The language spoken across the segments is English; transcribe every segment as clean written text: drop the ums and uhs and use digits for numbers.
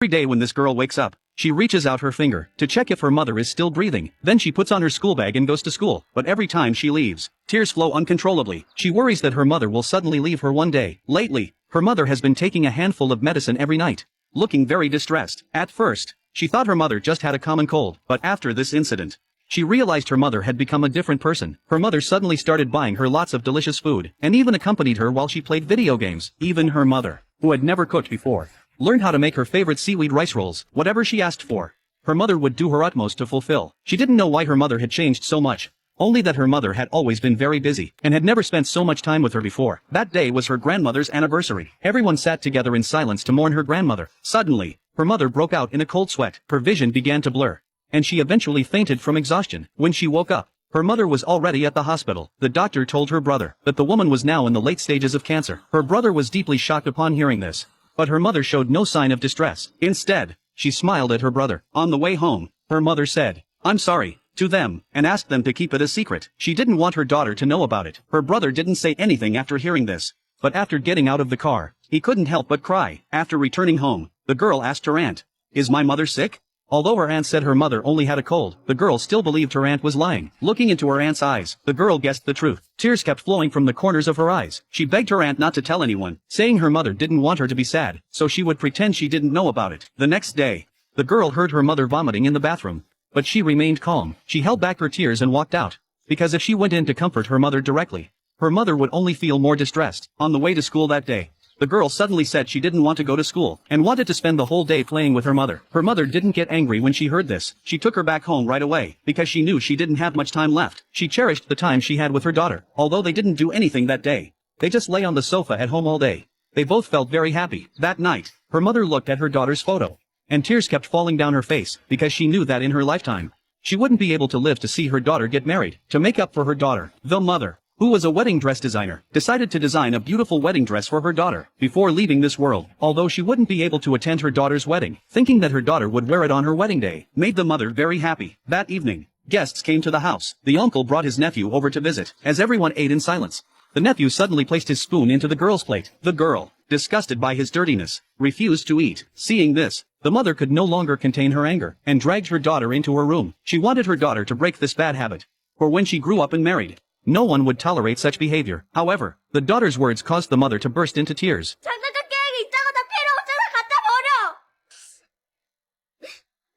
Every day when this girl wakes up, she reaches out her finger to check if her mother is still breathing. Then she puts on her school bag and goes to school. But every time she leaves, tears flow uncontrollably. She worries that her mother will suddenly leave her one day. Lately, her mother has been taking a handful of medicine every night, looking very distressed. At first, she thought her mother just had a common cold. But after this incident, she realized her mother had become a different person. Her mother suddenly started buying her lots of delicious food, and even accompanied her while she played video games. Even her mother, who had never cooked before, learned how to make her favorite seaweed rice rolls. Whatever she asked for, her mother would do her utmost to fulfill. She didn't know why her mother had changed so much, only that her mother had always been very busy, and had never spent so much time with her before. That day was her grandmother's anniversary. Everyone sat together in silence to mourn her grandmother. Suddenly, her mother broke out in a cold sweat. Her vision began to blur, and she eventually fainted from exhaustion. When she woke up, her mother was already at the hospital. The doctor told her brother that the woman was now in the late stages of cancer. Her brother was deeply shocked upon hearing this, but her mother showed no sign of distress. Instead, she smiled at her brother. On the way home, her mother said, "I'm sorry," to them, and asked them to keep it a secret. She didn't want her daughter to know about it. Her brother didn't say anything after hearing this, but after getting out of the car, he couldn't help but cry. After returning home, the girl asked her aunt, "Is my mother sick?" Although her aunt said her mother only had a cold, the girl still believed her aunt was lying. Looking into her aunt's eyes, the girl guessed the truth. Tears kept flowing from the corners of her eyes. She begged her aunt not to tell anyone, saying her mother didn't want her to be sad, so she would pretend she didn't know about it. The next day, the girl heard her mother vomiting in the bathroom, but she remained calm. She held back her tears and walked out, because if she went in to comfort her mother directly, her mother would only feel more distressed. On the way to school that day, the girl suddenly said she didn't want to go to school, and wanted to spend the whole day playing with her mother. Her mother didn't get angry when she heard this. She took her back home right away, because she knew she didn't have much time left. She cherished the time she had with her daughter. Although they didn't do anything that day, they just lay on the sofa at home all day. They both felt very happy. That night, her mother looked at her daughter's photo, and tears kept falling down her face, because she knew that in her lifetime, she wouldn't be able to live to see her daughter get married. To make up for her daughter, the mother, who was a wedding dress designer, decided to design a beautiful wedding dress for her daughter before leaving this world. Although she wouldn't be able to attend her daughter's wedding, thinking that her daughter would wear it on her wedding day made the mother very happy. That evening, guests came to the house. The uncle brought his nephew over to visit. As everyone ate in silence, the nephew suddenly placed his spoon into the girl's plate. The girl, disgusted by his dirtiness, refused to eat. Seeing this, the mother could no longer contain her anger, and dragged her daughter into her room. She wanted her daughter to break this bad habit, for when she grew up and married, no one would tolerate such behavior. However, the daughter's words caused the mother to burst into tears. 장난감 게임이 있다가 다 필요 없잖아. 갖다 버려.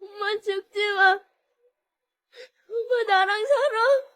엄마 죽지 마. 엄마 나랑 살아.